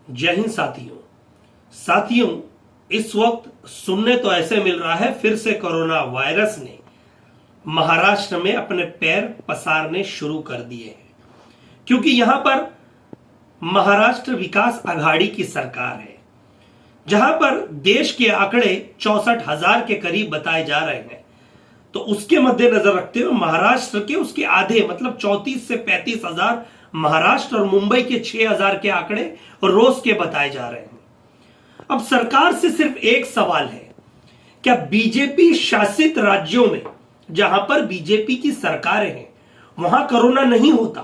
जय हिंद साथियों, इस वक्त सुनने तो ऐसे मिल रहा है फिर से कोरोना वायरस ने महाराष्ट्र में अपने पैर पसारने शुरू कर दिए हैं, क्योंकि यहां पर महाराष्ट्र विकास आघाड़ी की सरकार है, जहां पर देश के आंकड़े 64,000 के करीब बताए जा रहे हैं। तो उसके मद्देनजर रखते हुए महाराष्ट्र के उसके आधे मतलब 34 से 35,000 महाराष्ट्र और मुंबई के 6,000 के आंकड़े रोज के बताए जा रहे हैं। अब सरकार से सिर्फ एक सवाल है, क्या बीजेपी शासित राज्यों में जहां पर बीजेपी की सरकारें हैं वहां कोरोना नहीं होता?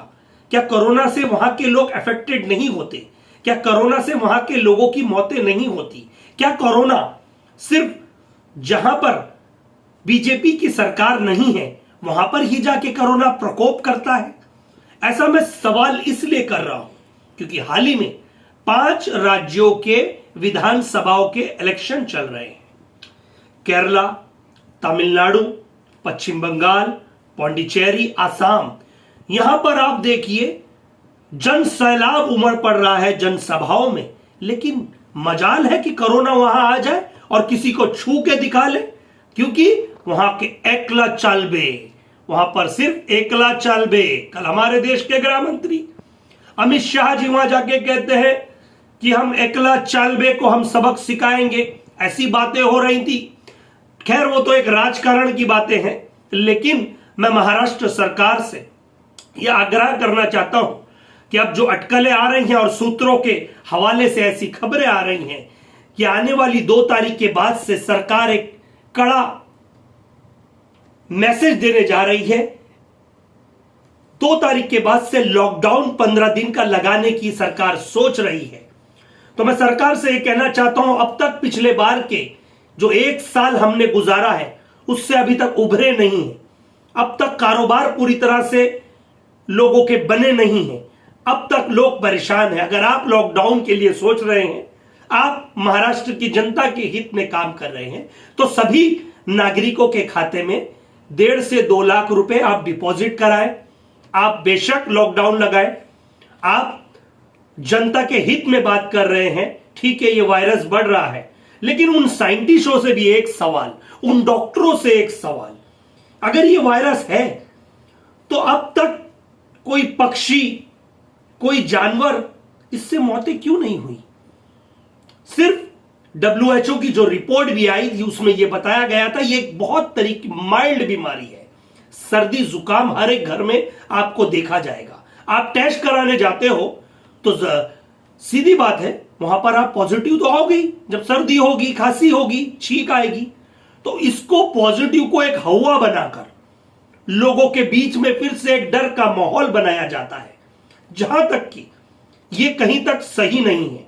क्या कोरोना से वहां के लोग अफेक्टेड नहीं होते? क्या कोरोना से वहां के लोगों की मौतें नहीं होती? क्या कोरोना सिर्फ जहां पर बीजेपी की सरकार नहीं है वहां पर ही जाके कोरोना प्रकोप करता है? ऐसा मैं सवाल इसलिए कर रहा हूं क्योंकि हाल ही में 5 राज्यों के विधानसभाओं के इलेक्शन चल रहे हैं। केरला, तमिलनाडु, पश्चिम बंगाल, पौंडीचेरी, आसाम, यहां पर आप देखिए जन सैलाब उमड़ पड़ रहा है जनसभाओं में, लेकिन मजाल है कि कोरोना वहां आ जाए और किसी को छू के दिखा ले, क्योंकि वहां के एकला चालबे, वहां पर सिर्फ एकला चालबे। कल हमारे देश के गृह मंत्री अमित शाह जी वहां जाके कहते हैं कि हम एकला चालबे को हम सबक सिखाएंगे, ऐसी बातें हो रही थी। खैर वो तो एक राजकारण की बातें हैं, लेकिन मैं महाराष्ट्र सरकार से यह आग्रह करना चाहता हूं कि अब जो अटकलें आ रही हैं और सूत्रों के हवाले से ऐसी खबरें आ रही हैं कि आने वाली 2 तारीख के बाद से सरकार एक कड़ा मैसेज देने जा रही है। 2 तारीख के बाद से लॉकडाउन 15 दिन का लगाने की सरकार सोच रही है। तो मैं सरकार से यह कहना चाहता हूं, अब तक पिछले बार के जो 1 साल हमने गुजारा है उससे अभी तक उभरे नहीं है। अब तक कारोबार पूरी तरह से लोगों के बने नहीं हैं। अब तक लोग परेशान हैं। अगर आप लॉकडाउन के लिए सोच रहे हैं, आप महाराष्ट्र की जनता के हित में काम कर रहे हैं, तो सभी नागरिकों के खाते में 1.5 से 2 लाख रुपए आप डिपॉजिट कराएं। आप बेशक लॉकडाउन लगाएं, आप जनता के हित में बात कर रहे हैं। ठीक है, ये वायरस बढ़ रहा है, लेकिन उन साइंटिस्टों से भी एक सवाल, उन डॉक्टरों से एक सवाल, अगर ये वायरस है तो अब तक कोई पक्षी, कोई जानवर इससे मौतें क्यों नहीं हुई? सिर्फ WHO की जो रिपोर्ट भी आई थी उसमें यह बताया गया था ये एक बहुत तरीके माइल्ड बीमारी है। सर्दी जुकाम हर एक घर में आपको देखा जाएगा। आप टेस्ट कराने जाते हो तो सीधी बात है वहां पर आप पॉजिटिव तो आओगे। जब सर्दी होगी, खांसी होगी, छींक आएगी, तो इसको पॉजिटिव को एक हवा बनाकर लोगों के बीच में फिर से एक डर का माहौल बनाया जाता है, जहां तक कि यह कहीं तक सही नहीं है।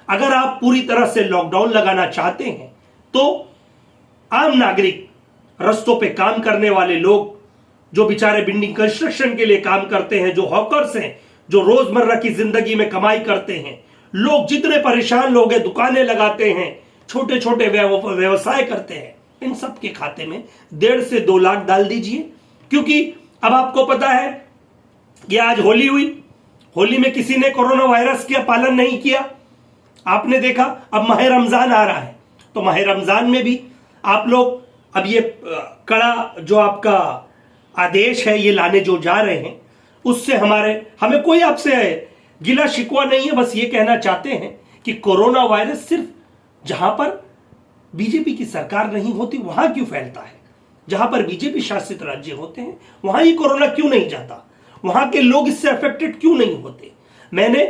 अगर आप पूरी तरह से लॉकडाउन लगाना चाहते हैं तो आम नागरिक, रस्तों पे काम करने वाले लोग, जो बेचारे बिल्डिंग कंस्ट्रक्शन के लिए काम करते हैं, जो हॉकर्स हैं, जो रोजमर्रा की जिंदगी में कमाई करते हैं, लोग जितने परेशान लोग हैं, दुकानें लगाते हैं, छोटे छोटे व्यवसाय करते हैं, इन सब के खाते में 1.5 से 2 लाख डाल दीजिए। क्योंकि अब आपको पता है कि आज होली हुई, होली में किसी ने कोरोना वायरस का पालन नहीं किया। आपने देखा अब माह रमजान आ रहा है, तो माह रमजान में भी आप लोग अब ये कड़ा जो आपका आदेश है ये लाने जो जा रहे हैं, उससे हमें कोई आपसे गिला शिकवा नहीं है। बस ये कहना चाहते हैं कि कोरोना वायरस सिर्फ जहां पर बीजेपी की सरकार नहीं होती वहां क्यों फैलता है? जहां पर बीजेपी शासित राज्य होते हैं वहां ही कोरोना क्यों नहीं जाता? वहां के लोग इससे अफेक्टेड क्यों नहीं होते? मैंने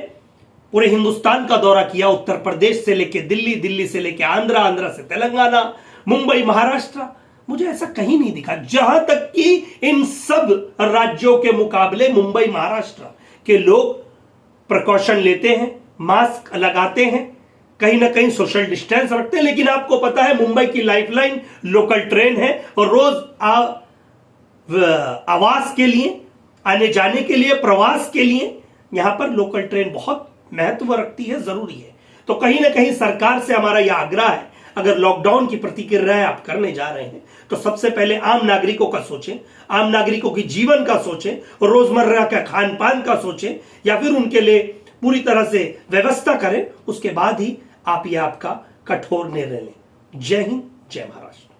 पूरे हिंदुस्तान का दौरा किया, उत्तर प्रदेश से लेके दिल्ली, दिल्ली से लेके आंध्रा, आंध्रा से तेलंगाना, मुंबई, महाराष्ट्र, मुझे ऐसा कहीं नहीं दिखा। जहां तक कि इन सब राज्यों के मुकाबले मुंबई, महाराष्ट्र के लोग प्रिकॉशन लेते हैं, मास्क लगाते हैं, कहीं ना कहीं सोशल डिस्टेंस रखते हैं। लेकिन आपको पता है मुंबई की लाइफलाइन लोकल ट्रेन है और रोज आवास के लिए, आने जाने के लिए, प्रवास के लिए यहां पर लोकल ट्रेन बहुत महत्व रखती है, जरूरी है। तो कहीं ना कहीं सरकार से हमारा यह आग्रह है, अगर लॉकडाउन की प्रतिक्रिया आप करने जा रहे हैं तो सबसे पहले आम नागरिकों का सोचें, आम नागरिकों की जीवन का सोचें, रोजमर्रा का खान पान का सोचें, या फिर उनके लिए पूरी तरह से व्यवस्था करें, उसके बाद ही आप ये आपका कठोर निर्णय लें। जय हिंद, जय महाराष्ट्र।